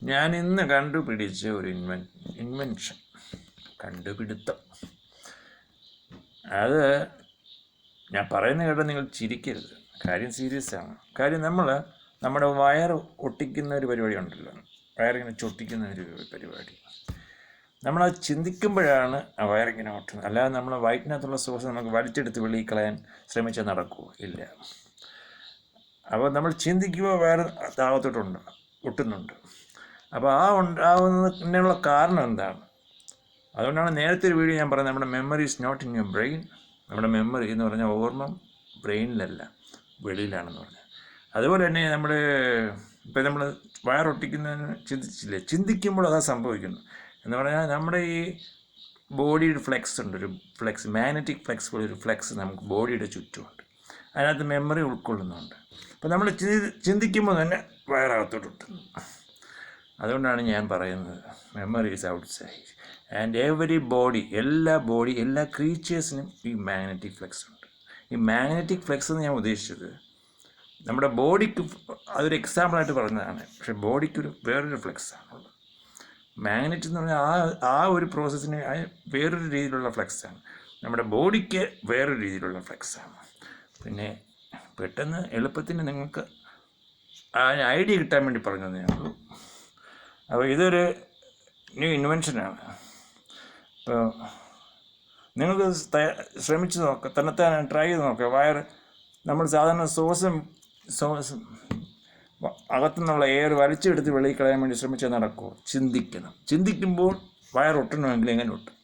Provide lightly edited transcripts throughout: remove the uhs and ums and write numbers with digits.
ഞാൻ ഇന്ന് കണ്ടുപിടിച്ച ഒരു ഇൻവെൻഷൻ കണ്ടുപിടുത്തം. അത് ഞാൻ പറയുന്ന കേട്ടാൽ നിങ്ങൾ ചിരിക്കരുത്, കാര്യം സീരിയസ് ആണ്. കാര്യം നമ്മുടെ വയർ ഒട്ടിക്കുന്ന ഒരു പരിപാടി ഉണ്ടല്ലോ, വയറിങ്ങനെ ചൊട്ടിക്കുന്ന ഒരു പരിപാടി. നമ്മളത് ചിന്തിക്കുമ്പോഴാണ് ആ വയറിങ്ങനെ ഒട്ടുന്നത്. അല്ലാതെ നമ്മൾ വയറ്റിനകത്തുള്ള സോഴ്സ് നമുക്ക് വലിച്ചെടുത്ത് വെളിയിൽ കളയാൻ ശ്രമിച്ചാൽ നടക്കുമോ? ഇല്ല. അപ്പോൾ നമ്മൾ ചിന്തിക്കുമ്പോൾ വയറ് താഴത്തോട്ടുണ്ട്, ഒട്ടുന്നുണ്ട്. അപ്പോൾ ആ ഉണ്ടാവുന്നതിനുള്ള കാരണം എന്താണ്? അതുകൊണ്ടാണ് നേരത്തെ ഒരു വീഡിയോ ഞാൻ പറയുന്നത്, നമ്മുടെ memory is not in your brain. നമ്മുടെ മെമ്മറി എന്ന് പറഞ്ഞാൽ ഓർമ്മ ബ്രെയിനിലല്ല, വെളിയിലാണെന്ന് പറഞ്ഞാൽ. അതുപോലെ തന്നെ ഇപ്പം നമ്മൾ വയറൊട്ടിക്കുന്നതിന് ചിന്തിക്കുമ്പോൾ അതാ സംഭവിക്കുന്നു. എന്ന് പറഞ്ഞാൽ നമ്മുടെ ഈ ബോഡിയുടെ ഫ്ലെക്സ് ഉണ്ട്, ഒരു ഫ്ലെക്സ്, മാഗ്നറ്റിക് ഫ്ലെക്സ് പോലെ ഒരു ഫ്ലെക്സ് നമുക്ക് ബോഡിയുടെ ചുറ്റുമുണ്ട്. അതിനകത്ത് മെമ്മറി ഉൾക്കൊള്ളുന്നുണ്ട്. അപ്പോൾ നമ്മൾ ചിന്തിക്കുമ്പോൾ തന്നെ വയറകത്തോട്ടുന്നു. അതുകൊണ്ടാണ് ഞാൻ പറയുന്നത് memory is out side. And every എല്ലാ ക്രീച്ചേഴ്സിനും ഈ മാഗ്നറ്റിക് ഫ്ലെക്സ് ഉണ്ട്. ഈ മാഗ്നറ്റിക് ഫ്ലെക്സ് എന്ന് ഞാൻ ഉദ്ദേശിച്ചത് നമ്മുടെ ബോഡിക്ക് അതൊരു എക്സാമ്പിളായിട്ട് പറഞ്ഞതാണ്. പക്ഷേ ബോഡിക്കൊരു വേറൊരു ഫ്ലെക്സാണുള്ളത്. മാഗ്നറ്റ് എന്ന് പറഞ്ഞാൽ ആ ഒരു പ്രോസസ്സിന് വേറൊരു രീതിയിലുള്ള ഫ്ലെക്സാണ്. നമ്മുടെ ബോഡിക്ക് വേറൊരു രീതിയിലുള്ള ഫ്ലെക്സാണ്. പിന്നെ പെട്ടെന്ന് എളുപ്പത്തിന് നിങ്ങൾക്ക് ആ ഐഡിയ കിട്ടാൻ വേണ്ടി പറഞ്ഞു തന്നേ ഉള്ളൂ. അപ്പോൾ ഇതൊരു ന്യൂ ഇൻവെൻഷനാണ്. അപ്പോൾ നിങ്ങൾക്ക് ശ്രമിച്ച് നോക്കുക, തന്നെത്താൻ ട്രൈ ചെയ്ത് നോക്കുക. നമ്മൾ സാധാരണ ശ്വാസം അകത്തുനിന്നുള്ള എയർ വലിച്ചെടുത്ത് വെളിയിൽ കളയാൻ വേണ്ടി ശ്രമിച്ചാൽ നടക്കുമോ? ചിന്തിക്കുമ്പോൾ വയറൊട്ടണമെങ്കിൽ എങ്ങനെ ഒട്ടും?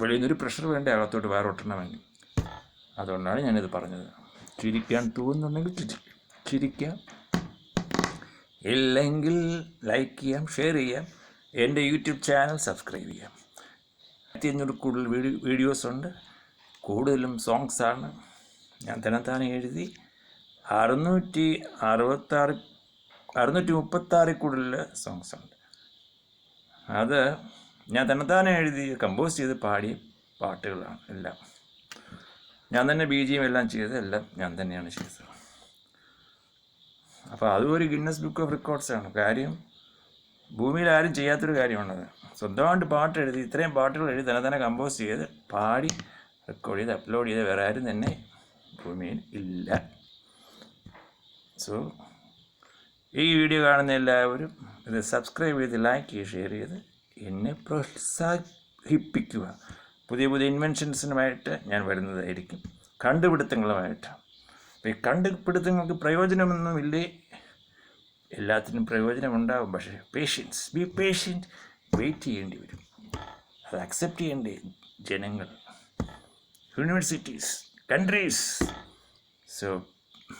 വെളിയിൽ നിന്നൊരു പ്രഷർ വേണ്ടേ അകത്തോട്ട് വയറൊട്ടണമെങ്കിൽ. അതുകൊണ്ടാണ് ഞാനിത് പറഞ്ഞത്. ചിരിക്കാൻ തോന്നുന്നുണ്ടെങ്കിൽ ചിരിക്കാം, ഇല്ലെങ്കിൽ ലൈക്ക് ചെയ്യാം, ഷെയർ ചെയ്യാം, എൻ്റെ യൂട്യൂബ് ചാനൽ സബ്സ്ക്രൈബ് ചെയ്യാം. 1500 കൂടുതൽ വീഡിയോസ് ഉണ്ട്. കൂടുതലും സോങ്സാണ്. ഞാൻ തന്നെത്താനെ എഴുതി 636 കൂടുതൽ സോങ്സ് ഉണ്ട്. അത് ഞാൻ തന്നെത്താനെ എഴുതി കമ്പോസ് ചെയ്ത് പാടിയ പാട്ടുകളാണ് എല്ലാം. ഞാൻ തന്നെ BGM എല്ലാം ചെയ്തത് എല്ലാം ഞാൻ തന്നെയാണ് ചെയ്തത്. അപ്പോൾ അതും ഒരു ഗിന്നസ് ബുക്ക് ഓഫ് റെക്കോർഡ്സാണ്. കാര്യം ഭൂമിയിൽ ആരും ചെയ്യാത്തൊരു കാര്യമാണത്. സ്വന്തമായിട്ട് പാട്ട് എഴുതി, ഇത്രയും പാട്ടുകൾ എഴുതി തന്നെ കമ്പോസ് ചെയ്ത് പാടി റെക്കോർഡ് ചെയ്ത് അപ്ലോഡ് ചെയ്ത് വേറെ ആരും തന്നെ ഭൂമിയിൽ ഇല്ല. സോ ഈ വീഡിയോ കാണുന്ന എല്ലാവരും ഇത് സബ്സ്ക്രൈബ് ചെയ്ത് ലൈക്ക് ചെയ്ത് ഷെയർ ചെയ്ത് എന്നെ പ്രോത്സാഹിപ്പിക്കുക. പുതിയ ഇൻവെൻഷൻസിനുമായിട്ട് ഞാൻ വരുന്നതായിരിക്കും, കണ്ടുപിടുത്തങ്ങളുമായിട്ട്. അപ്പോൾ ഈ കണ്ടുപിടുത്തങ്ങൾക്ക് പ്രയോജനമൊന്നുമില്ലേ? എല്ലാത്തിനും പ്രയോജനമുണ്ടാകും. പക്ഷേ ബി പേഷ്യൻറ്റ്, വെയിറ്റ് ചെയ്യേണ്ടി വരും. അത് അക്സെപ്റ്റ് ചെയ്യേണ്ടേ ജനങ്ങൾ, universities, countries. So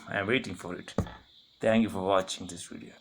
I am waiting for it. Thank you for watching this video.